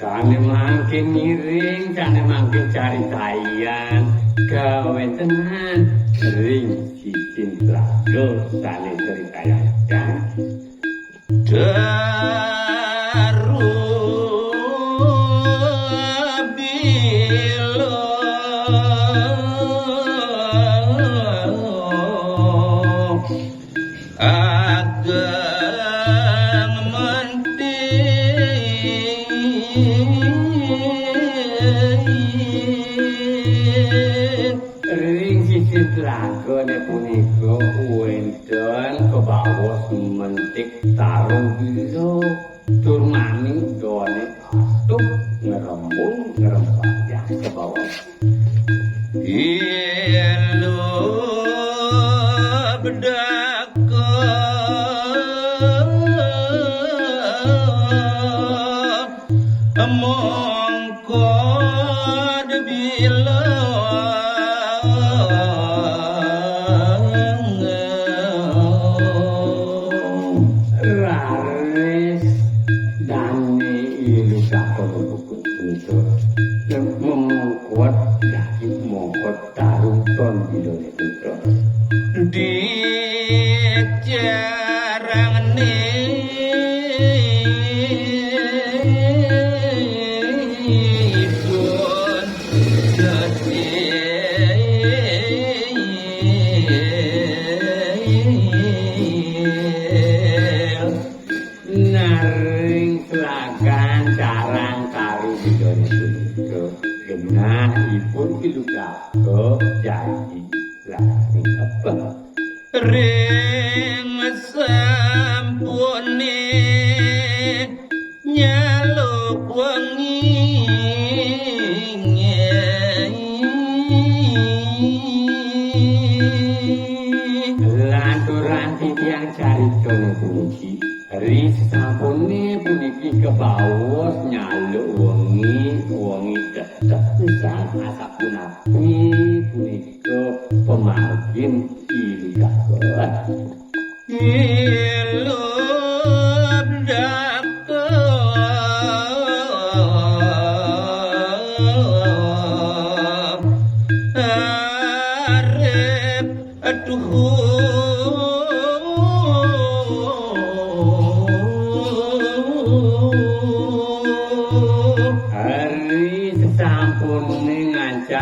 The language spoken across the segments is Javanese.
Jane mangke miring, jane mangke cari tayan, gawe tenan ring sicin lago sane ceritayan kan. Daru bilo lagone punika wendon kebawas mentik tarung biru turmani done atuh ngerembung ngerembak ya kebawas yelo bedako mongko debila membuat dari mongkot tarung ton bidone putra di jarang pun naring selagan carang kari bidone putra genah ipun kilugako janji lagi apa ring sampune nyaluk wengi lanturan titiang carita puniki ring sampune puniki kebawas nyaluk wengi tetep sang asap punapi punika pemargin iludako arep aduh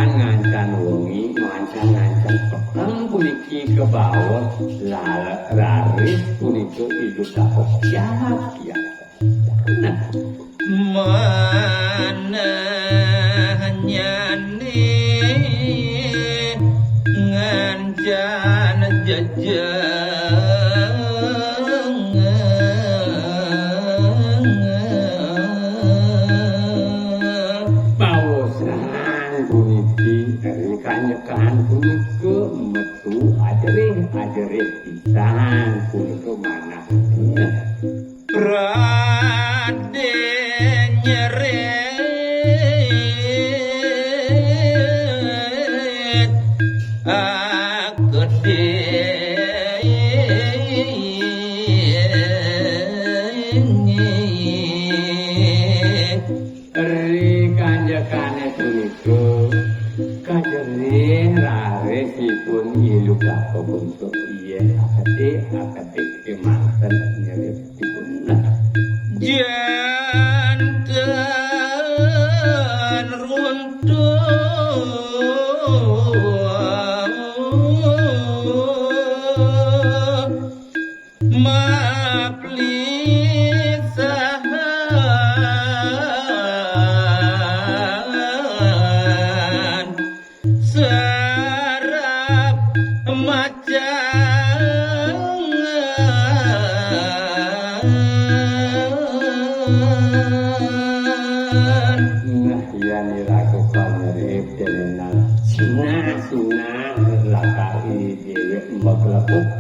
ngancan wengi ngancan peteng puniki kebawas laris punika ilu kapok ya mana nyane ngancan jajang kanyekan punika metu ajerih pisan punika manah Raden nyeret agede kanjekane punika kajerih raresipun ilugako bentuk iya akade kemanten nyeritipun janten runtuh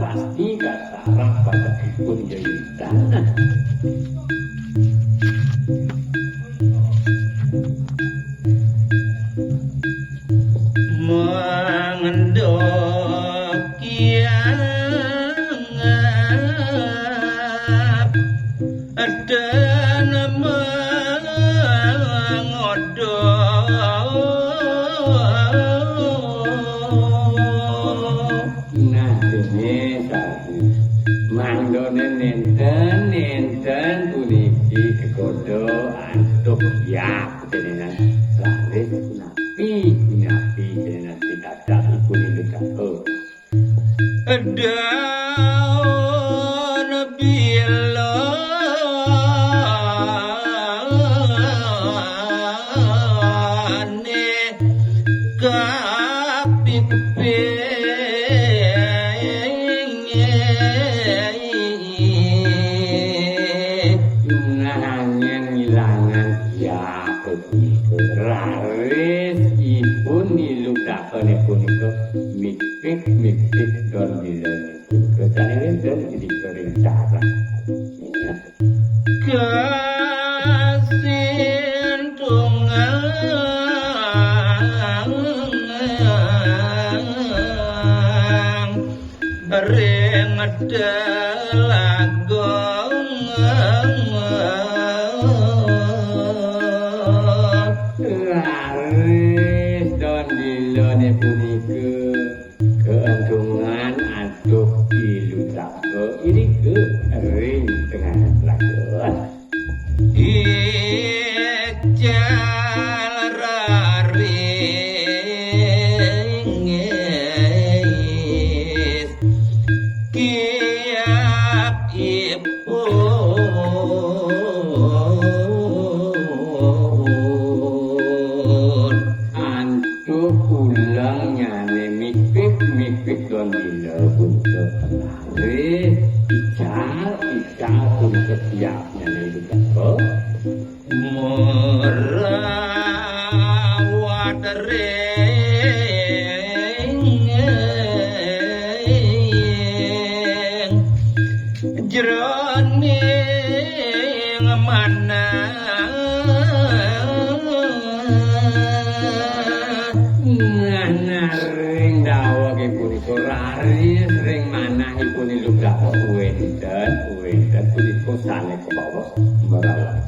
pasti kasarah pada ipun jahitan mangendo napi dengan tidak ada pun itu tak ada bila ne kapipe mikir don bilang kerjanya don jadi berencana kesintungan remada lagong laris don dilone punika keuntungan atau ilu tak ini ke ring tengah lakukan ical raring kiap ipun antuk pulangnya mikir don bila untuk ical untuk siapnya itu kan merawat ring jroning mana ring dawa ke punika laris ring manahipun ilu dawa wenten punika sane ke bawah merawat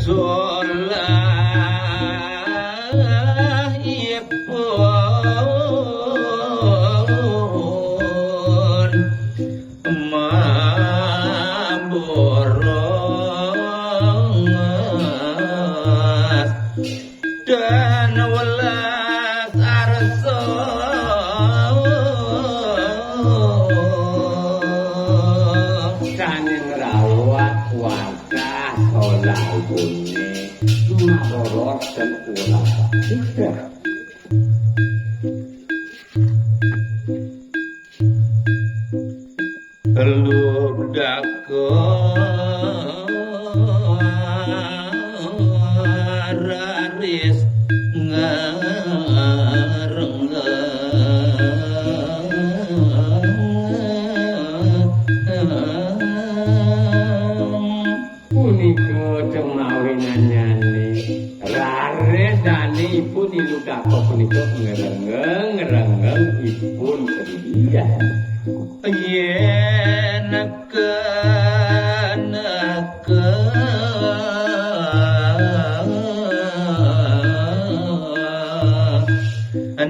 solah ipun maboros dan welas arso kane ngrawat warga solah bune maboros dan ulah raris punika cemawinanane raris dane ipun ilu dapat punika ngerengeng ipun kemudian yen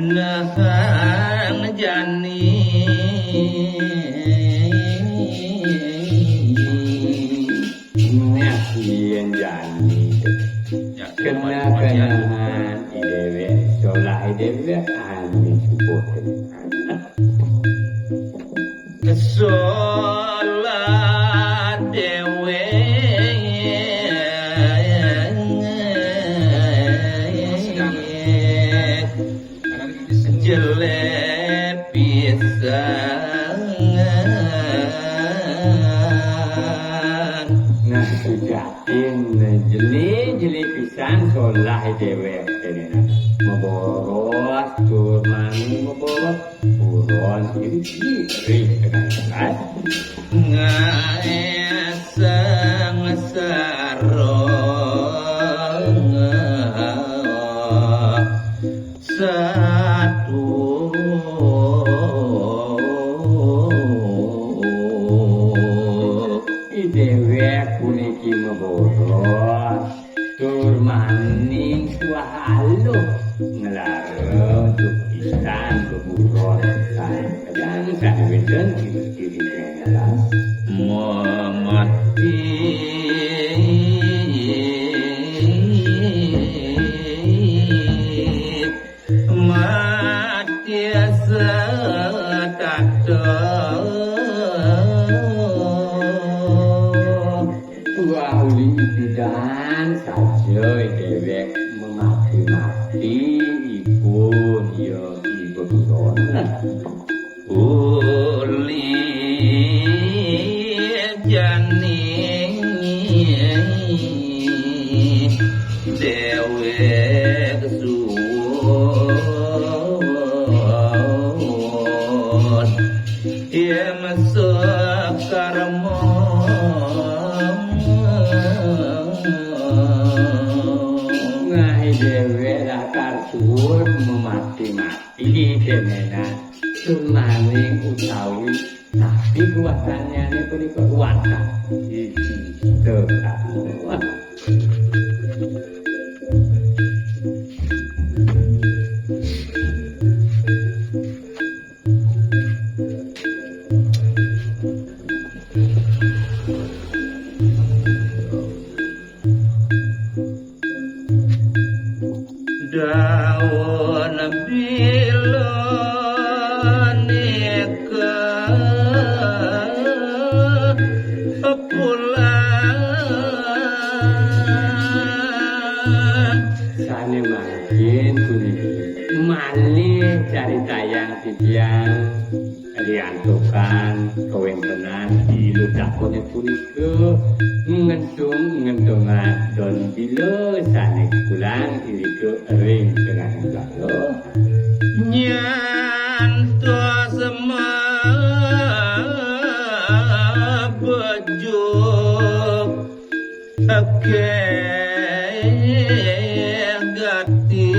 nahang jani yen jani kenaan idewe solah idewe ani suboten solah dewe jelek pisan nah sujatin jeli pisan solah dewek tenan maboros turmani maboros buron iri tenan ngaesang sarong satu idewek puniki maboros tur maning suahalo ngelarang tukisan keburon kadang sadeweden kiri kenalan memati kesuwun ya masuk karma ngai dewe latar suwun memati-mati denena sunane utawi tapi kuatannya ini punika kuatan itu daun bila nikah pulang sane makin malih cari tayang titiang liantukan kewentenan di ludakone punika ngentung don bila sane kulang irike ring dengan lalo nyanto sama bejuk gati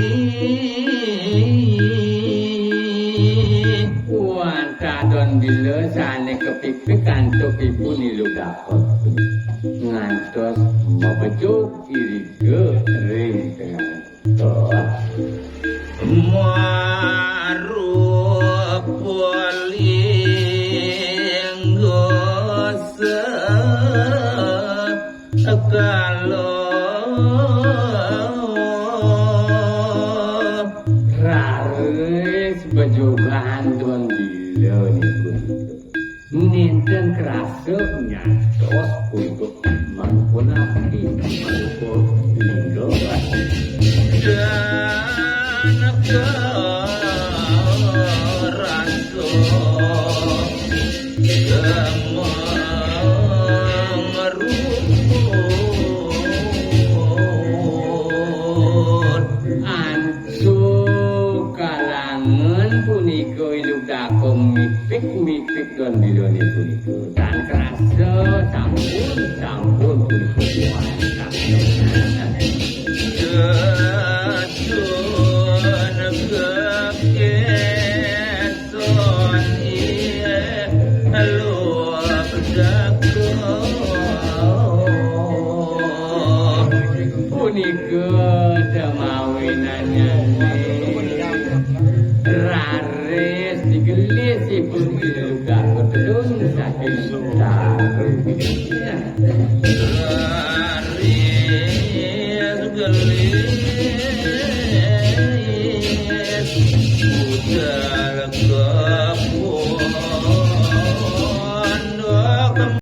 wanta don bila sane kepipikan topi puni ludakon ngantos mabejuk irike ring dengan Marup walinggo sekalo raris bejogan don bila niku ninten kerasa nyatos untuk mampunati maluko linggo dan keraso gemerupun ansu kalangan punika iludakom mipik don bila niku dan kerasa sampun punika Jatun kekeson iye luap dakon punika demawinannya raris digelisipun iludakon terus saking saring laris gelis